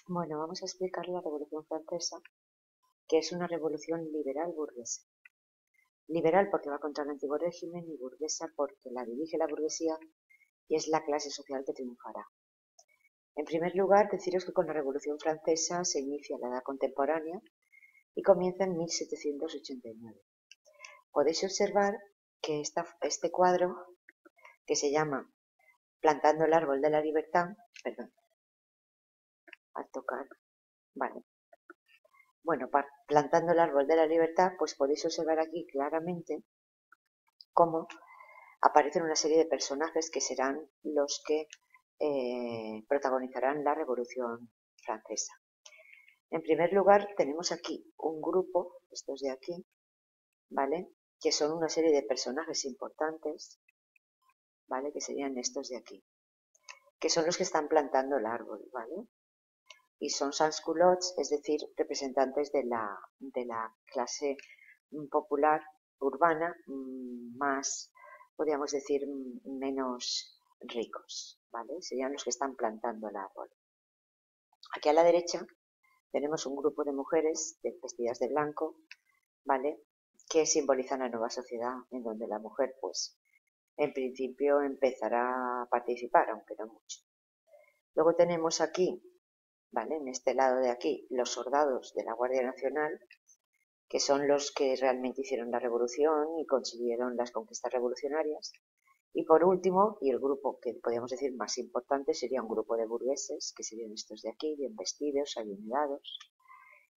Bueno, vamos a explicar la Revolución Francesa, que es una revolución liberal burguesa. Liberal porque va contra el antiguo régimen y burguesa porque la dirige la burguesía y es la clase social que triunfará. En primer lugar, deciros que con la Revolución Francesa se inicia la Edad Contemporánea y comienza en 1789. Podéis observar que este cuadro, que se llama Plantando el árbol de la libertad, perdón, al tocar, vale. Bueno, plantando el árbol de la libertad, pues podéis observar aquí claramente cómo aparecen una serie de personajes que serán los que protagonizarán la Revolución Francesa. En primer lugar, tenemos aquí un grupo, estos de aquí, ¿vale? Que son una serie de personajes importantes, ¿vale? Que serían estos de aquí, que son los que están plantando el árbol, ¿vale? Y son sans-culottes, es decir, representantes de la clase popular, urbana, más, podríamos decir, menos ricos, ¿vale? Serían los que están plantando el árbol. Aquí a la derecha tenemos un grupo de mujeres vestidas de blanco, ¿vale? Que simbolizan la nueva sociedad en donde la mujer, pues, en principio empezará a participar, aunque no mucho. Luego tenemos aquí, ¿vale? En este lado de aquí, los soldados de la Guardia Nacional, que son los que realmente hicieron la revolución y consiguieron las conquistas revolucionarias. Y por último, y el grupo que podríamos decir más importante, sería un grupo de burgueses, que serían estos de aquí, bien vestidos, adinerados,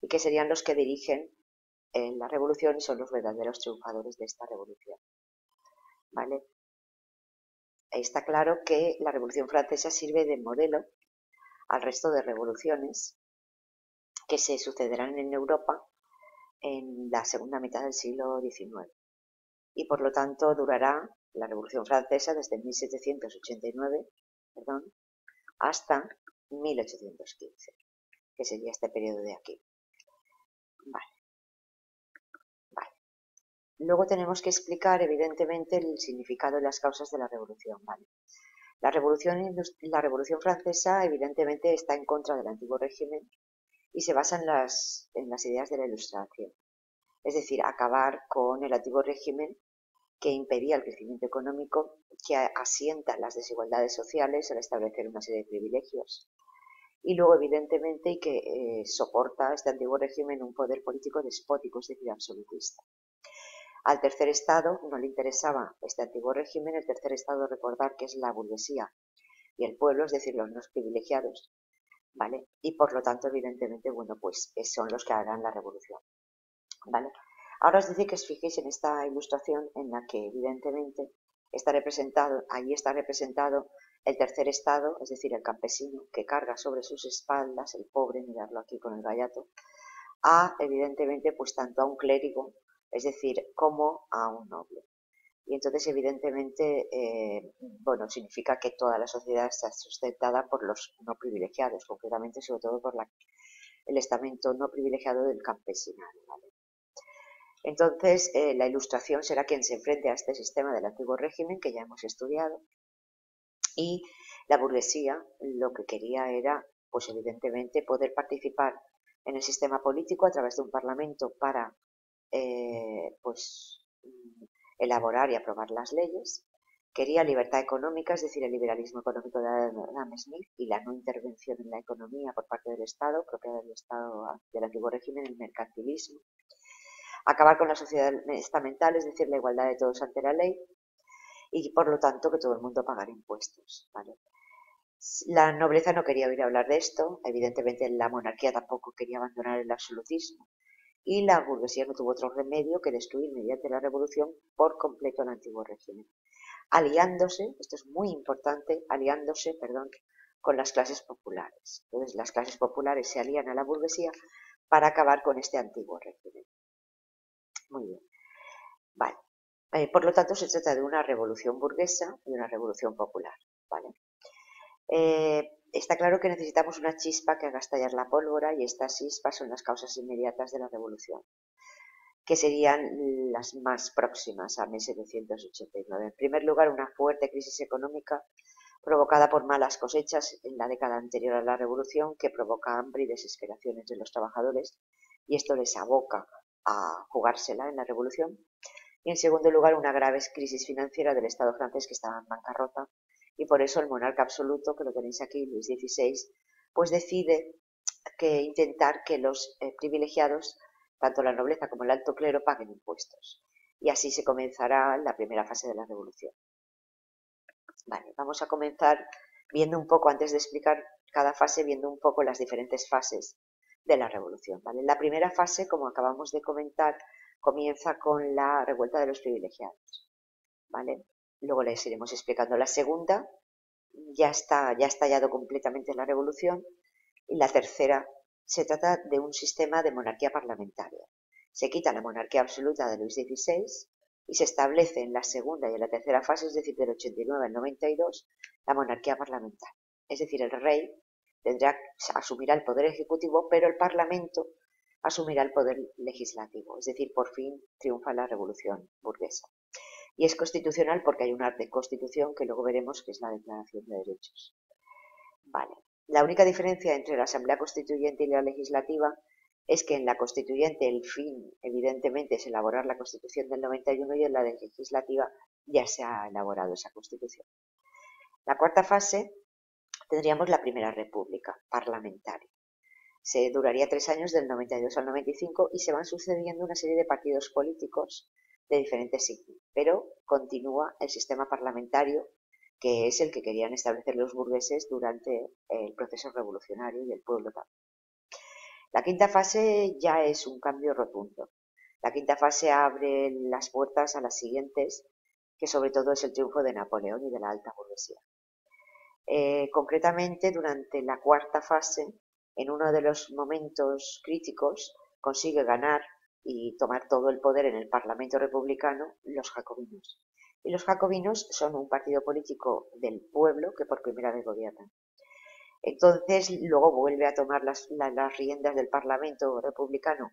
y que serían los que dirigen la revolución y son los verdaderos triunfadores de esta revolución. ¿Vale? Está claro que la Revolución Francesa sirve de modelo al resto de revoluciones que se sucederán en Europa en la segunda mitad del siglo XIX. Y por lo tanto durará la Revolución Francesa desde 1789, hasta 1815, que sería este periodo de aquí. Vale, vale. Luego tenemos que explicar, evidentemente, el significado y las causas de la revolución. ¿Vale? La Revolución Francesa, evidentemente, está en contra del antiguo régimen y se basa en las ideas de la Ilustración. Es decir, acabar con el antiguo régimen que impedía el crecimiento económico, que asienta las desigualdades sociales al establecer una serie de privilegios. Y luego, evidentemente, y que soporta este antiguo régimen un poder político despótico, es decir, absolutista. Al tercer estado no le interesaba este antiguo régimen. El tercer estado, recordar que es la burguesía y el pueblo, es decir, los no privilegiados, ¿vale? Y por lo tanto, evidentemente, bueno, pues son los que harán la revolución, ¿vale? Ahora os decía que os fijéis en esta ilustración en la que evidentemente ahí está representado el tercer estado, es decir, el campesino, que carga sobre sus espaldas, el pobre, mirarlo aquí con el gallato, evidentemente, pues tanto a un clérigo, es decir, como a un noble. Y entonces, evidentemente, bueno, significa que toda la sociedad está sustentada por los no privilegiados, concretamente, sobre todo por el estamento no privilegiado del campesinado, ¿vale? Entonces, la Ilustración será quien se enfrente a este sistema del antiguo régimen que ya hemos estudiado, y la burguesía lo que quería era, pues evidentemente, poder participar en el sistema político a través de un parlamento para, pues, elaborar y aprobar las leyes. Quería libertad económica, es decir, el liberalismo económico de Adam Smith y la no intervención en la economía por parte del Estado, propia del Estado del antiguo régimen, el mercantilismo. Acabar con la sociedad estamental, es decir, la igualdad de todos ante la ley, y por lo tanto que todo el mundo pagara impuestos, ¿vale? La nobleza no quería oír hablar de esto, evidentemente la monarquía tampoco quería abandonar el absolutismo, y la burguesía no tuvo otro remedio que destruir mediante la revolución por completo el antiguo régimen, aliándose, esto es muy importante, con las clases populares. Entonces las clases populares se alían a la burguesía para acabar con este antiguo régimen. Muy bien, vale. Por lo tanto, se trata de una revolución burguesa y una revolución popular, ¿vale? Está claro que necesitamos una chispa que haga estallar la pólvora, y estas chispas son las causas inmediatas de la revolución, que serían las más próximas a 1789. En primer lugar, una fuerte crisis económica provocada por malas cosechas en la década anterior a la revolución, que provoca hambre y desesperación entre los trabajadores, y esto les aboca a jugársela en la revolución. Y en segundo lugar, una grave crisis financiera del Estado francés, que estaba en bancarrota, y por eso el monarca absoluto, que lo tenéis aquí, Luis XVI, pues decide intentar que los privilegiados, tanto la nobleza como el alto clero, paguen impuestos. Y así se comenzará la primera fase de la revolución. Vale, vamos a comenzar viendo un poco, antes de explicar cada fase, viendo un poco las diferentes fases de la revolución. ¿Vale? La primera fase, como acabamos de comentar, comienza con la revuelta de los privilegiados. ¿Vale? Luego les iremos explicando. La segunda ya ha estallado completamente la revolución, y la tercera se trata de un sistema de monarquía parlamentaria. Se quita la monarquía absoluta de Luis XVI y se establece en la segunda y en la tercera fase, es decir, del 89 al 92, la monarquía parlamentaria. Es decir, el rey asumirá el poder ejecutivo, pero el parlamento asumirá el poder legislativo. Es decir, por fin triunfa la revolución burguesa. Y es constitucional porque hay una constitución que luego veremos, que es la Declaración de Derechos. Vale. La única diferencia entre la Asamblea Constituyente y la legislativa es que en la Constituyente el fin, evidentemente, es elaborar la Constitución del 91, y en la legislativa ya se ha elaborado esa Constitución. La cuarta fase tendríamos la Primera República parlamentaria. Se duraría 3 años, del 92 al 95, y se van sucediendo una serie de partidos políticos de diferentes signos, pero continúa el sistema parlamentario, que es el que querían establecer los burgueses durante el proceso revolucionario, y el pueblo también. La quinta fase ya es un cambio rotundo. La quinta fase abre las puertas a las siguientes, que sobre todo es el triunfo de Napoleón y de la alta burguesía. Concretamente, durante la cuarta fase, en uno de los momentos críticos, consigue ganar y tomar todo el poder en el Parlamento republicano los jacobinos. Y los jacobinos son un partido político del pueblo que por primera vez gobierna. Entonces, luego vuelve a tomar las riendas del Parlamento republicano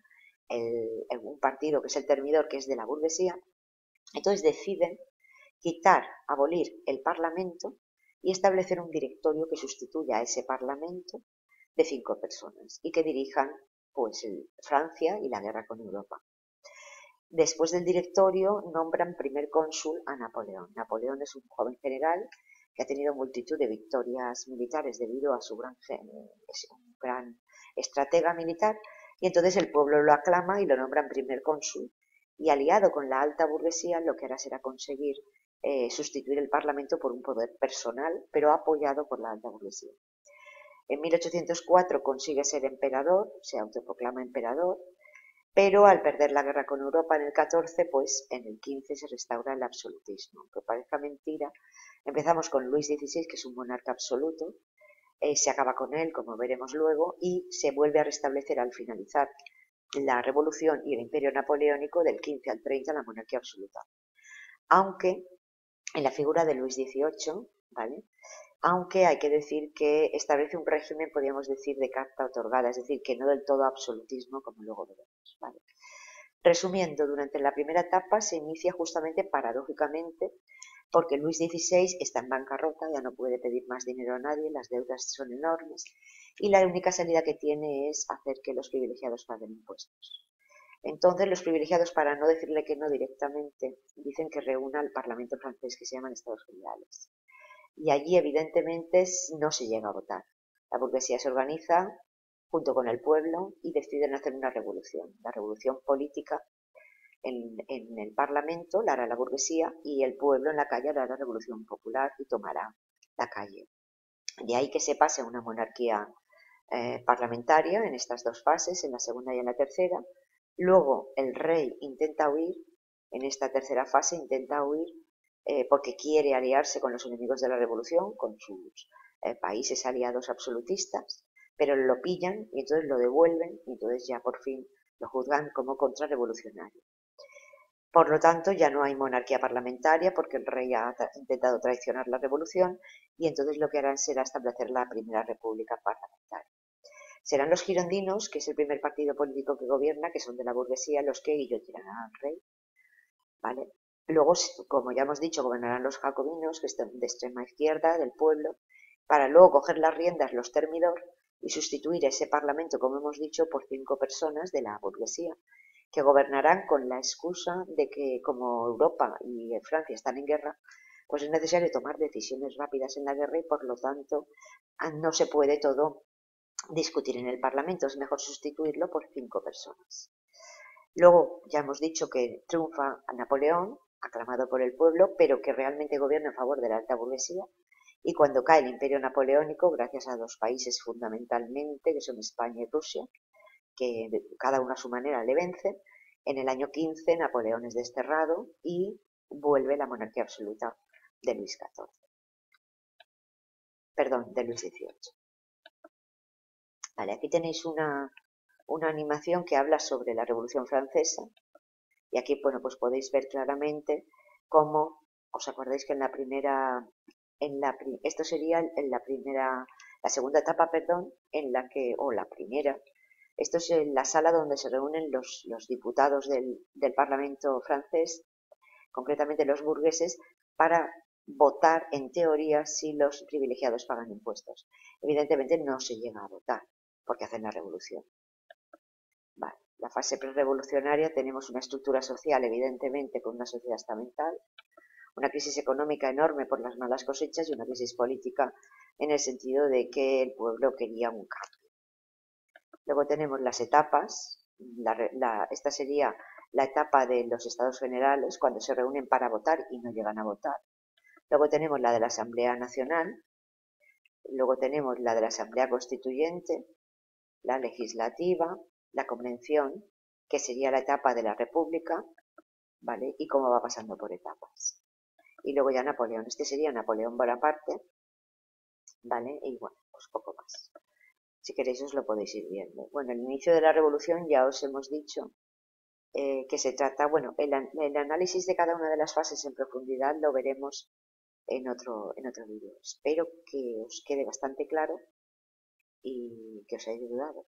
un partido que es el Termidor, que es de la burguesía. Entonces deciden abolir el Parlamento y establecer un directorio que sustituya a ese Parlamento, de 5 personas, y que dirijan pues Francia y la guerra con Europa. Después del directorio nombran primer cónsul a Napoleón. Napoleón es un joven general que ha tenido multitud de victorias militares debido a su es un gran estratega militar, y entonces el pueblo lo aclama y lo nombran primer cónsul, y aliado con la alta burguesía lo que hará será conseguir sustituir el Parlamento por un poder personal, pero apoyado por la alta burguesía. En 1804 consigue ser emperador, se autoproclama emperador, pero al perder la guerra con Europa en el 14, pues en el 15 se restaura el absolutismo. Aunque parezca mentira, empezamos con Luis XVI, que es un monarca absoluto, se acaba con él, como veremos luego, y se vuelve a restablecer al finalizar la revolución y el imperio napoleónico, del 15 al 30, la monarquía absoluta. Aunque en la figura de Luis XVIII, ¿vale? Aunque hay que decir que establece un régimen, podríamos decir, de carta otorgada, es decir, que no del todo absolutismo, como luego veremos, ¿vale? Resumiendo, durante la primera etapa se inicia justamente paradójicamente porque Luis XVI está en bancarrota, ya no puede pedir más dinero a nadie, las deudas son enormes, y la única salida que tiene es hacer que los privilegiados paguen impuestos. Entonces los privilegiados, para no decirle que no directamente, dicen que reúna al Parlamento francés, que se llaman Estados Generales. Y allí evidentemente no se llega a votar. La burguesía se organiza junto con el pueblo y deciden hacer una revolución. La revolución política en el Parlamento la hará la burguesía, y el pueblo en la calle hará la revolución popular y tomará la calle. De ahí que se pase a una monarquía parlamentaria en estas dos fases, en la segunda y en la tercera. Luego el rey intenta huir, en esta tercera fase intenta huir porque quiere aliarse con los enemigos de la revolución, con sus países aliados absolutistas, pero lo pillan y entonces lo devuelven, y entonces ya por fin lo juzgan como contrarrevolucionario. Por lo tanto, ya no hay monarquía parlamentaria porque el rey ha intentado traicionar la revolución, y entonces lo que harán será establecer la primera república parlamentaria. Serán los girondinos, que es el primer partido político que gobierna, que son de la burguesía, los que guillotinarán al rey, ¿vale? Luego, como ya hemos dicho, gobernarán los jacobinos, que están de extrema izquierda del pueblo, para luego coger las riendas los Thermidor y sustituir ese parlamento, como hemos dicho, por 5 personas de la burguesía, que gobernarán con la excusa de que como Europa y Francia están en guerra, pues es necesario tomar decisiones rápidas en la guerra y por lo tanto no se puede todo discutir en el Parlamento, es mejor sustituirlo por 5 personas. Luego ya hemos dicho que triunfa Napoleón, aclamado por el pueblo, pero que realmente gobierna a favor de la alta burguesía. Y cuando cae el imperio napoleónico, gracias a dos países fundamentalmente, que son España y Rusia, que cada uno a su manera le vence, en el año 15 Napoleón es desterrado y vuelve la monarquía absoluta de Luis XIV. Perdón, de Luis XVIII. Vale, aquí tenéis una animación que habla sobre la Revolución Francesa. Y aquí, bueno, pues podéis ver claramente cómo, os acordáis que en la primera, esto sería en la segunda etapa, perdón, en la que, o la primera, esto es en la sala donde se reúnen los diputados del Parlamento francés, concretamente los burgueses, para votar en teoría si los privilegiados pagan impuestos. Evidentemente no se llega a votar, porque hacen la revolución. Vale. La fase prerevolucionaria tenemos una estructura social, evidentemente, con una sociedad estamental, una crisis económica enorme por las malas cosechas y una crisis política en el sentido de que el pueblo quería un cambio. Luego tenemos las etapas. Esta sería la etapa de los estados generales, cuando se reúnen para votar y no llegan a votar. Luego tenemos la de la Asamblea Nacional. Luego tenemos la de la Asamblea Constituyente, la legislativa, la convención, que sería la etapa de la República, ¿vale? Y cómo va pasando por etapas. Y luego ya Napoleón. Este sería Napoleón Bonaparte, ¿vale? Y bueno, pues poco más. Si queréis os lo podéis ir viendo. Bueno, el inicio de la revolución ya os hemos dicho que se trata, bueno, el análisis de cada una de las fases en profundidad lo veremos en otro vídeo. Espero que os quede bastante claro y que os haya ayudado.